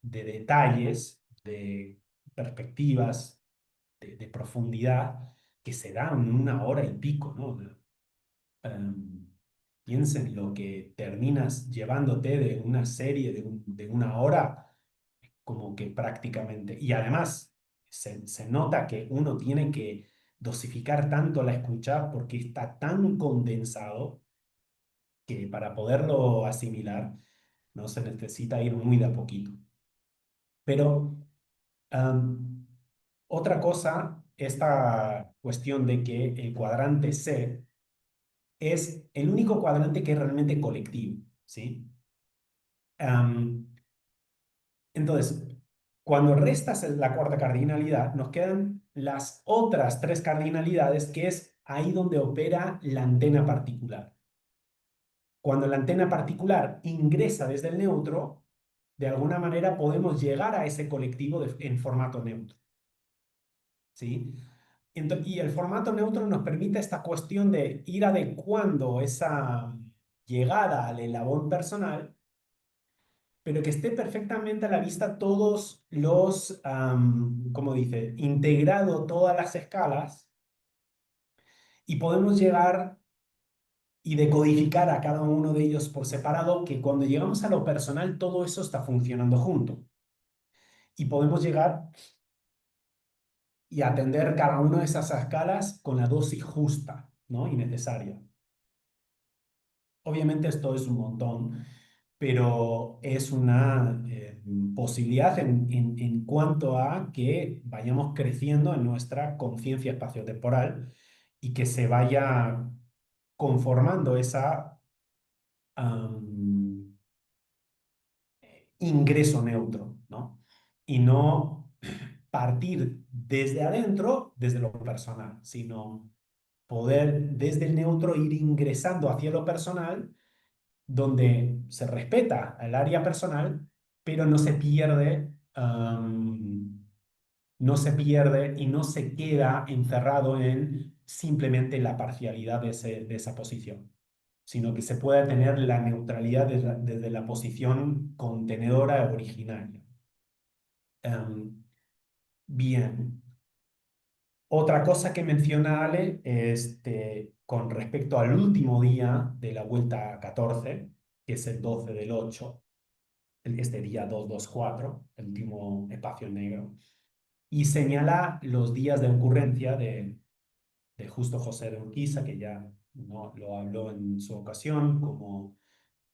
detalles, de perspectivas, de profundidad que se da en una hora y pico, ¿no? Em, Piensa en lo que terminas llevándote de una serie de una hora, como que prácticamente. Y además, se nota que uno tiene que dosificar tanto la escucha porque está tan condensado que para poderlo asimilar, no se necesita ir muy de a poquito. Pero am, otra cosa, esta cuestión de que el cuadrante C es el único cuadrante que es realmente colectivo, ¿sí? Am, entonces, cuando restas la cuarta cardinalidad, nos quedan las otras tres cardinalidades, que es ahí donde opera la antena particular. Cuando la antena particular ingresa desde el neutro, de alguna manera podemos llegar a ese colectivo en formato neutro, ¿sí? Y el formato neutro nos permite esta cuestión de ir adecuando esa llegada al eslabón personal, pero que esté perfectamente a la vista todos los, ¿cómo dice? Integrado todas las escalas y podemos llegar y decodificar a cada uno de ellos por separado, que cuando llegamos a lo personal todo eso está funcionando junto. Y podemos llegar y atender cada una de esas escalas con la dosis justa, ¿no? Y necesaria. Obviamente esto es un montón, pero es una posibilidad en cuanto a que vayamos creciendo en nuestra conciencia espaciotemporal y que se vaya conformando esa am, ingreso neutro, ¿no? Y no partir desde adentro, desde lo personal, sino poder desde el neutro ir ingresando hacia lo personal, donde se respeta el área personal, pero no se pierde y no se queda encerrado en simplemente la parcialidad de esa posición, sino que se puede tener la neutralidad desde la posición contenedora originaria. Bien. Otra cosa que menciona Ale, con respecto al último día de la vuelta 14, que es el 12 del 8, este día 224, el último espacio negro, y señala los días de ocurrencia de Justo José de Urquiza, que ya no lo habló en su ocasión como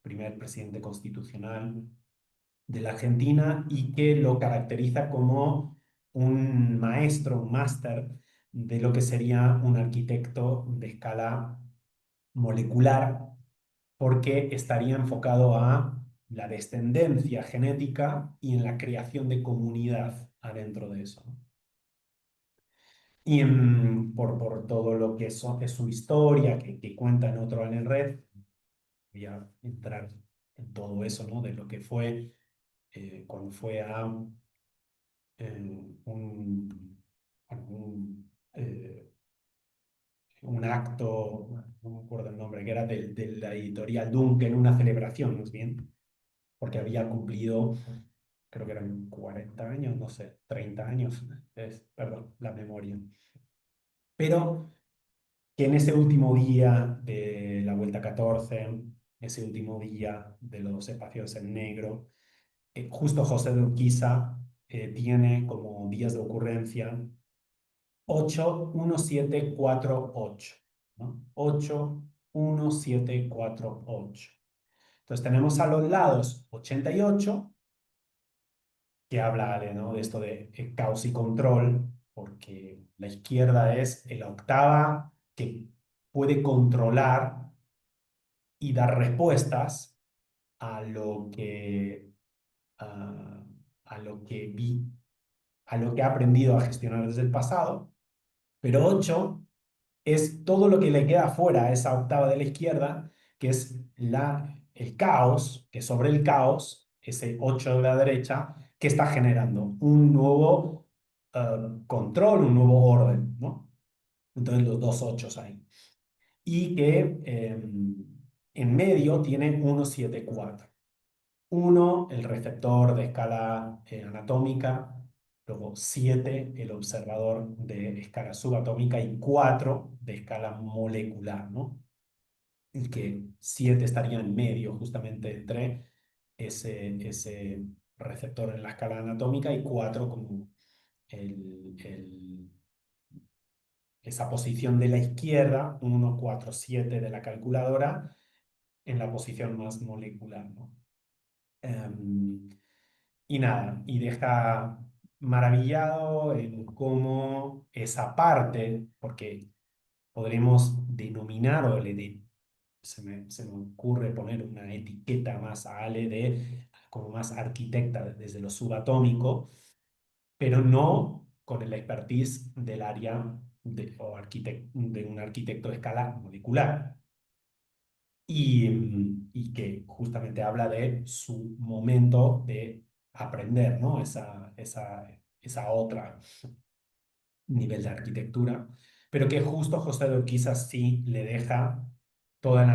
primer presidente constitucional de la Argentina y que lo caracteriza como un maestro, un máster de lo que sería un arquitecto de escala molecular, porque estaría enfocado a la descendencia genética y en la creación de comunidad adentro de eso. Y por todo lo que es su historia, que cuenta en otro en red, voy a entrar en todo eso, ¿no? De lo que fue cuando fue a un, un, un acto, no me acuerdo el nombre, que era de la editorial Duncan, una celebración, más bien, porque había cumplido, creo que eran 40 años, no sé, 30 años, perdón, la memoria. Pero que en ese último día de la Vuelta 14, ese último día de los espacios en negro, justo José de Urquiza tiene como días de ocurrencia 81748, ¿no? 81748. Entonces tenemos a los lados 88, que habla ¿no? de esto de caos y control, porque la izquierda es la octava que puede controlar y dar respuestas a lo que, a, a lo que vi, a lo que ha aprendido a gestionar desde el pasado. Pero 8 es todo lo que le queda fuera a esa octava de la izquierda, que es el caos, que sobre el caos, ese 8 de la derecha, que está generando un nuevo control, un nuevo orden, ¿no? Entonces los dos 8 ahí. Y que en medio tiene 174. Uno, el receptor de escala anatómica, luego 7 el observador de escala subatómica y 4 de escala molecular, ¿no? Y que 7 estaría en medio justamente entre ese receptor en la escala anatómica y 4 como el, el- esa posición de la izquierda, 1, 4, 7 de la calculadora, en la posición más molecular, ¿no? Em, y nada, y deja maravillado en cómo esa parte, porque podremos denominar o se me ocurre poner una etiqueta más a Ale de como más arquitecta desde lo subatómico, pero no con el expertise del área de un arquitecto de escala molecular. Y que justamente habla de su momento de aprender, ¿no? Esa otra nivel de arquitectura, pero que justo José de Urquiza sí le deja toda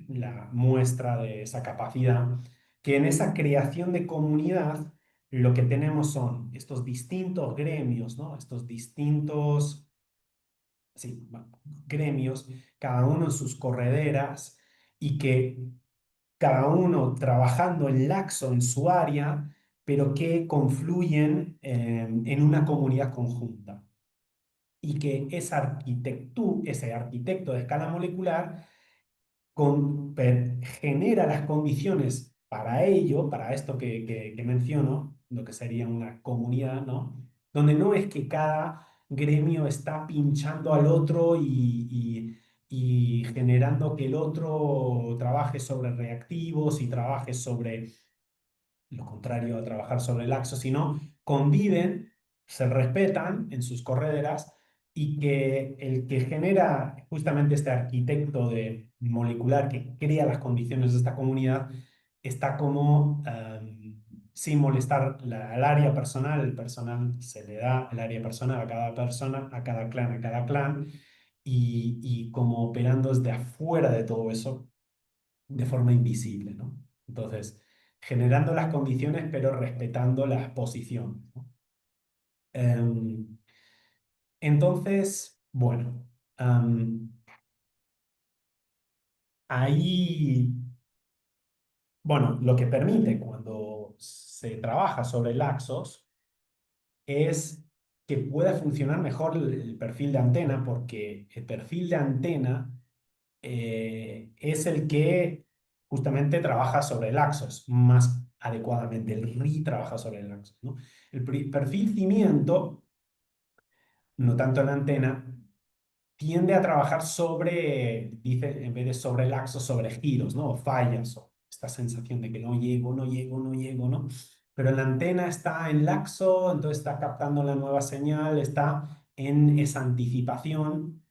la muestra de esa capacidad, que en esa creación de comunidad lo que tenemos son estos distintos gremios, ¿no? Estos distintos, sí, gremios, cada uno en sus correderas y que cada uno trabajando en laxo en su área, pero que confluyen en una comunidad conjunta y que ese arquitecto de escala molecular genera las condiciones para ello, para esto que menciono, lo que sería una comunidad, ¿no? Donde no es que cada gremio está pinchando al otro y generando que el otro trabaje sobre reactivos y trabaje sobre lo contrario a trabajar sobre el axo, sino conviven, se respetan en sus correderas y que el que genera justamente este arquitecto de molecular que crea las condiciones de esta comunidad está como sin molestar al área personal, el personal se le da el área personal a cada persona, a cada clan, y como operando desde afuera de todo eso de forma invisible, ¿no? Entonces, generando las condiciones, pero respetando las posiciones, ¿no? Em, entonces, bueno, ahí, bueno, lo que permite cuando se trabaja sobre laxos es que pueda funcionar mejor el perfil de antena, porque el perfil de antena es el que justamente trabaja sobre laxos más adecuadamente. El RI trabaja sobre laxos, ¿no? El perfil cimiento, no tanto en antena, tiende a trabajar sobre, dice, en vez de sobre laxos, sobre giros, ¿no? O fallas, o esta sensación de que no llego, no llego, no llego, ¿no? Pero la antena está en laxo, entonces está captando la nueva señal, está en esa anticipación,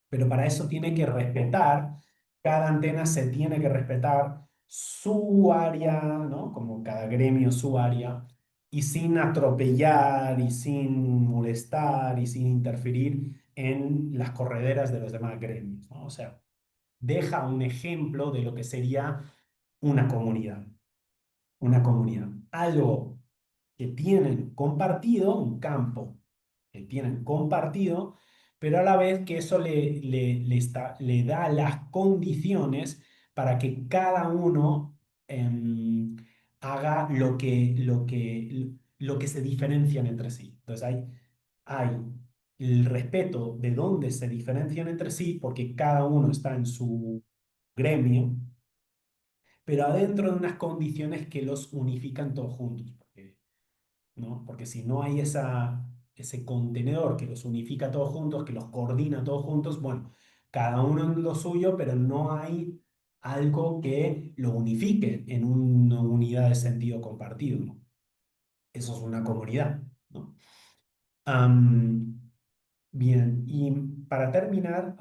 pero para eso tiene que respetar, cada antena se tiene que respetar su área, ¿no? Como cada gremio su área, y sin atropellar y sin molestar y sin interferir en las correderas de los demás gremios, ¿no? O sea, deja un ejemplo de lo que sería una comunidad, una comunidad. Algo que tienen compartido, un campo que tienen compartido, pero a la vez que eso le da las condiciones para que cada uno haga lo que se diferencian entre sí. Entonces hay el respeto de dónde se diferencian entre sí, porque cada uno está en su gremio, pero adentro de unas condiciones que los unifican todos juntos. ¿No? Porque si no hay ese contenedor que los unifica todos juntos, que los coordina todos juntos, bueno, cada uno en lo suyo, pero no hay algo que lo unifique en una unidad de sentido compartido, ¿no? Eso es una comunidad, ¿no? Am, bien, y para terminar,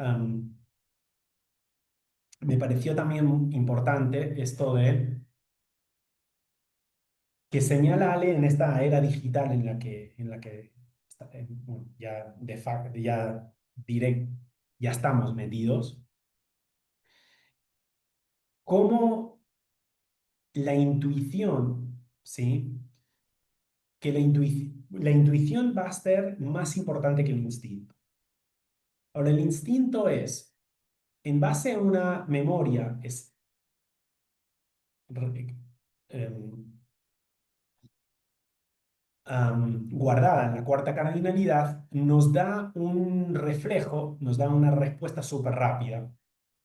me pareció también importante esto de que señala Ale en esta era digital en la que bueno, ya de facto, ya estamos metidos, cómo la intuición, ¿sí? la intuición va a ser más importante que el instinto. Ahora, el instinto es, en base a una memoria, es em, guardada en la cuarta cardinalidad, nos da un reflejo, nos da una respuesta súper rápida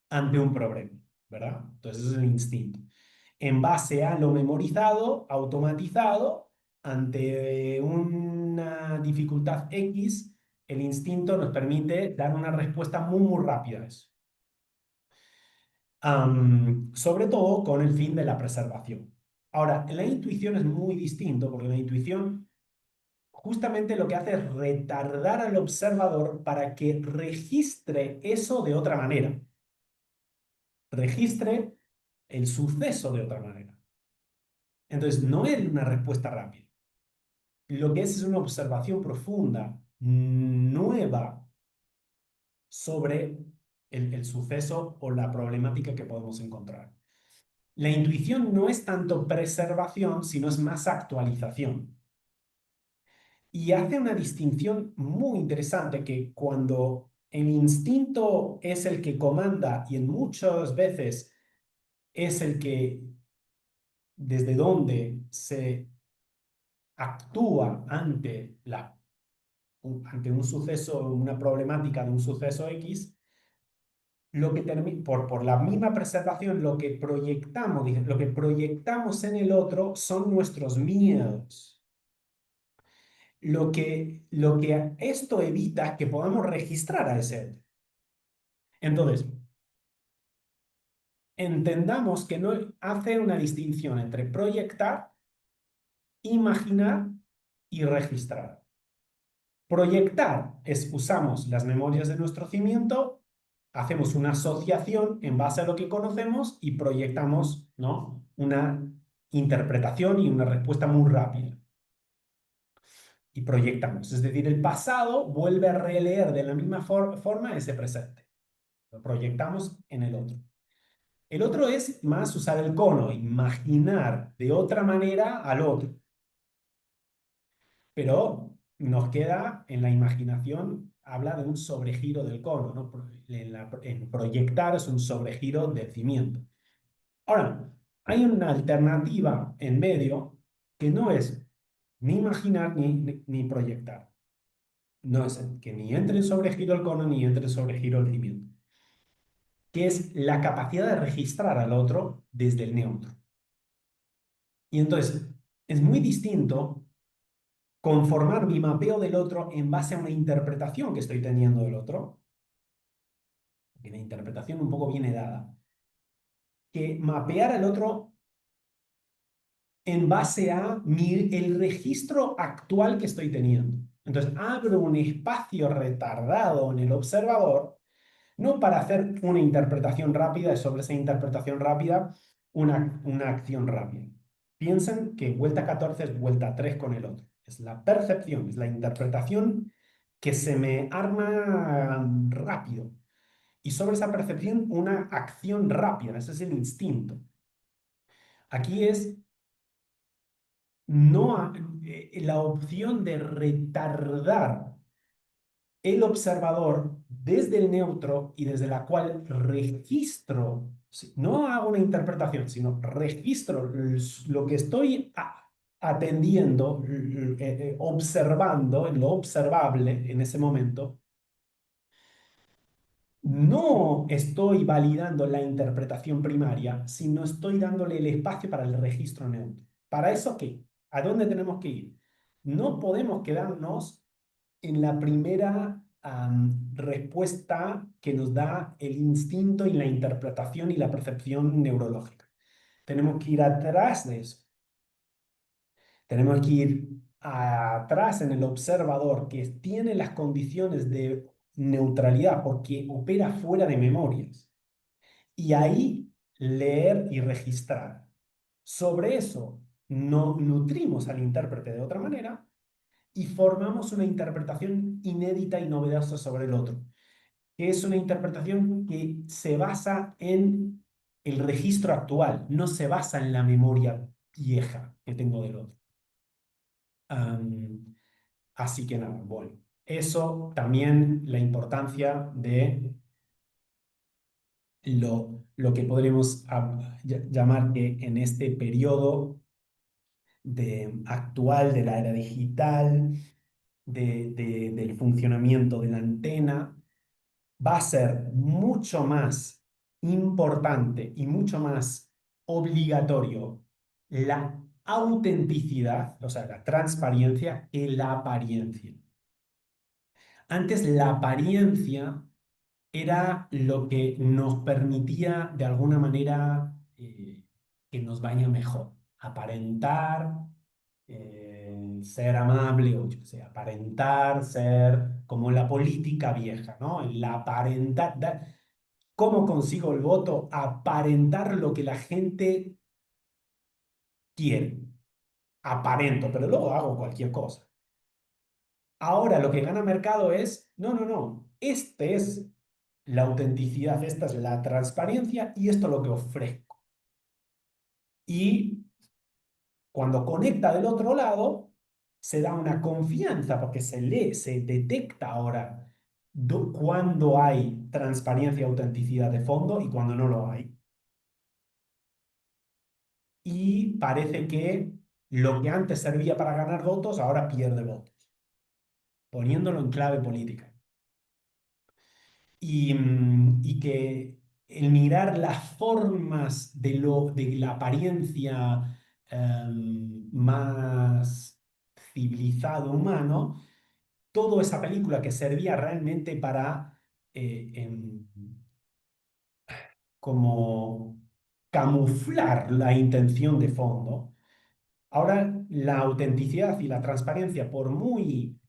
ante un problema, ¿verdad? Entonces, ese es el instinto. En base a lo memorizado, automatizado, ante una dificultad X, el instinto nos permite dar una respuesta muy, muy rápida a eso. Sobre todo con el fin de la preservación. Ahora, la intuición es muy distinto porque la intuición justamente lo que hace es retardar al observador para que registre eso de otra manera, registre el suceso de otra manera. Entonces, no es una respuesta rápida. Lo que es una observación profunda, nueva, sobre el suceso o la problemática que podemos encontrar. La intuición no es tanto preservación, sino es más actualización. Y hace una distinción muy interesante que cuando el instinto es el que comanda y en muchas veces es el que desde donde se actúa ante un suceso, una problemática de un suceso X, por la misma preservación, lo que proyectamos en el otro son nuestros miedos. Lo que esto evita es que podamos registrar a ese otro. Entonces, entendamos que no hace una distinción entre proyectar, imaginar y registrar. Proyectar es usamos las memorias de nuestro cimiento, hacemos una asociación en base a lo que conocemos y proyectamos, ¿no?, una interpretación y una respuesta muy rápida. Y proyectamos, es decir, el pasado vuelve a releer de la misma forma ese presente. Lo proyectamos en el otro. El otro es más usar el cono, imaginar de otra manera al otro. Pero nos queda en la imaginación, habla de un sobregiro del cono, ¿no? En proyectar es un sobregiro del cimiento. Ahora, hay una alternativa en medio que no es ni imaginar ni proyectar. No es que ni entre en sobregiro el cono ni entre en sobregiro el cimiento, que es la capacidad de registrar al otro desde el neutro. Y entonces, es muy distinto conformar mi mapeo del otro en base a una interpretación que estoy teniendo del otro, que la interpretación un poco viene dada, que mapear al otro en base a el registro actual que estoy teniendo. Entonces, abro un espacio retardado en el observador, no para hacer una interpretación rápida y sobre esa interpretación rápida una acción rápida. Piensen que vuelta 14 es vuelta 3 con el otro. Es la percepción, es la interpretación que se me arma rápido. Y sobre esa percepción, una acción rápida. Ese es el instinto. Aquí es no la opción de retardar el observador desde el neutro y desde la cual registro, no hago una interpretación, sino registro lo que estoy atendiendo, observando, lo observable en ese momento. No estoy validando la interpretación primaria, sino estoy dándole el espacio para el registro neutro. ¿Para eso qué? ¿A dónde tenemos que ir? No podemos quedarnos en la primera respuesta que nos da el instinto y la interpretación y la percepción neurológica. Tenemos que ir atrás de eso. Tenemos que ir atrás en el observador que tiene las condiciones de neutralidad porque opera fuera de memorias. Y ahí leer y registrar. Sobre eso nutrimos al intérprete de otra manera y formamos una interpretación inédita y novedosa sobre el otro, que es una interpretación que se basa en el registro actual, no se basa en la memoria vieja que tengo del otro. Así que nada, bueno, eso también la importancia de lo que podremos llamar que en este periodo actual de la era digital, del funcionamiento de la antena, va a ser mucho más importante y mucho más obligatorio la autenticidad, o sea, la transparencia, que la apariencia. Antes la apariencia era lo que nos permitía de alguna manera que nos vaya mejor, aparentar, ser amable, o yo qué sé, aparentar, ser como la política vieja, ¿no? El aparentar, ¿cómo consigo el voto? Aparentar lo que la gente quiere. Aparento, pero luego hago cualquier cosa. Ahora lo que gana mercado es, no, no, no, este es la autenticidad, esta es la transparencia y esto es lo que ofrezco. Y cuando conecta del otro lado, se da una confianza porque se lee, se detecta ahora cuando hay transparencia y autenticidad de fondo y cuando no lo hay. Y parece que lo que antes servía para ganar votos ahora pierde votos, poniéndolo en clave política. Y que el mirar las formas de la apariencia más civilizado humano, toda esa película que servía realmente para como camuflar la intención de fondo, ahora la autenticidad y la transparencia, por muy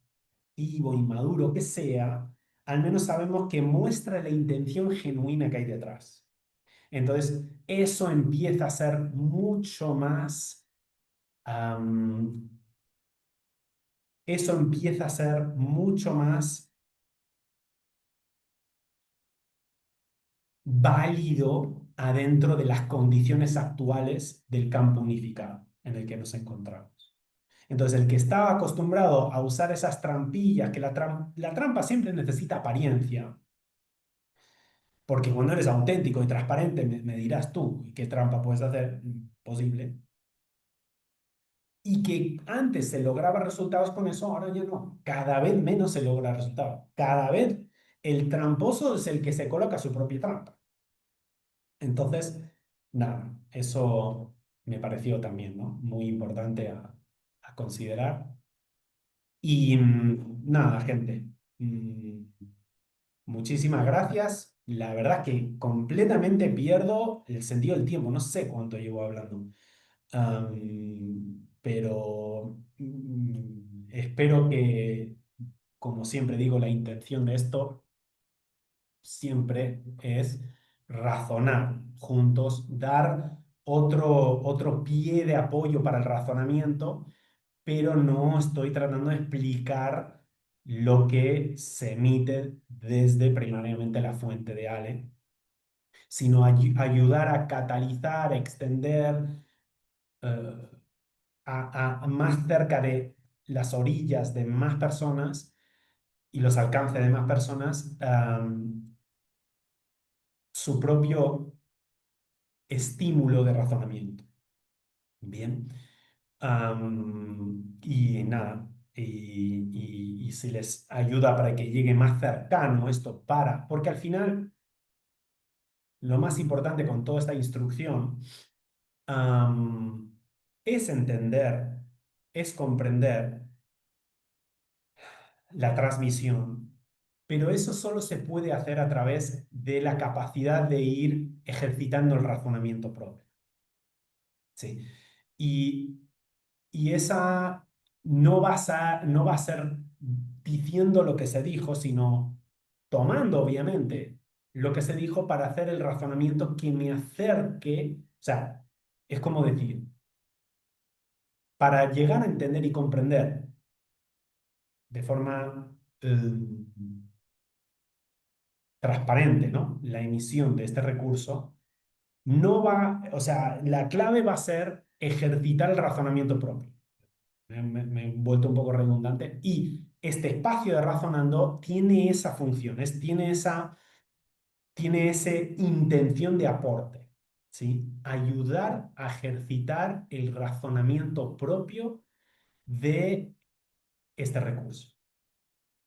vivo y maduro que sea, al menos sabemos que muestra la intención genuina que hay detrás. Entonces, eso empieza a ser mucho más, am, eso empieza a ser mucho más válido adentro de las condiciones actuales del campo unificado en el que nos encontramos. Entonces, el que estaba acostumbrado a usar esas trampillas, que la trampa siempre necesita apariencia, porque cuando eres auténtico y transparente, me dirás tú, ¿qué trampa puedes hacer? Posible. Y que antes se lograba resultados con eso, ahora ya no. Cada vez menos se logra resultados. Cada vez el tramposo es el que se coloca su propia trampa. Entonces, nada, eso me pareció también, ¿no? Muy importante a considerar. Y nada, gente. mm, Muchísimas gracias. La verdad que completamente pierdo el sentido del tiempo. No sé cuánto llevo hablando. Pero espero que, como siempre digo, la intención de esto siempre es razonar juntos, dar otro pie de apoyo para el razonamiento, pero no estoy tratando de explicar lo que se emite desde primariamente la fuente de Ale, sino ayudar a catalizar, extender eh, más cerca de las orillas de más personas y los alcances de más personas, su propio estímulo de razonamiento. Bien. Y nada, y si les ayuda para que llegue más cercano esto porque al final lo más importante con toda esta instrucción es entender, es comprender la transmisión, pero eso solo se puede hacer a través de la capacidad de ir ejercitando el razonamiento propio. ¿Sí? Y, y esa no va a ser diciendo lo que se dijo, sino tomando, obviamente, lo que se dijo para hacer el razonamiento que me acerque, o sea, es como decir, para llegar a entender y comprender de forma transparente, ¿no? La emisión de este recurso, no va, o sea, la clave va a ser ejercitar el razonamiento propio. me he vuelto un poco redundante. Y este espacio de razonando tiene esa función, tiene esa intención de aporte, ¿sí? Ayudar a ejercitar el razonamiento propio de este recurso.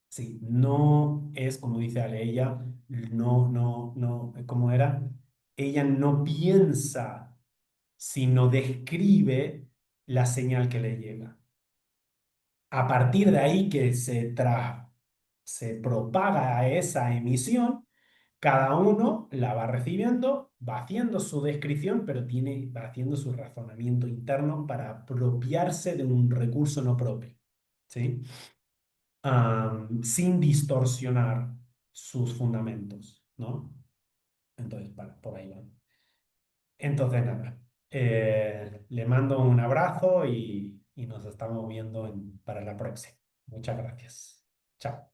Sí, no es como dice Ale, ella no, ¿cómo era? Ella no piensa, sino describe la señal que le llega. A partir de ahí que se propaga esa emisión, cada uno la va recibiendo, va haciendo su descripción, pero va haciendo su razonamiento interno para apropiarse de un recurso no propio, ¿sí? Sin distorsionar sus fundamentos, ¿no? Entonces, vale, por ahí va. Entonces, nada, le mando un abrazo y nos estamos viendo para la próxima. Muchas gracias. Chao.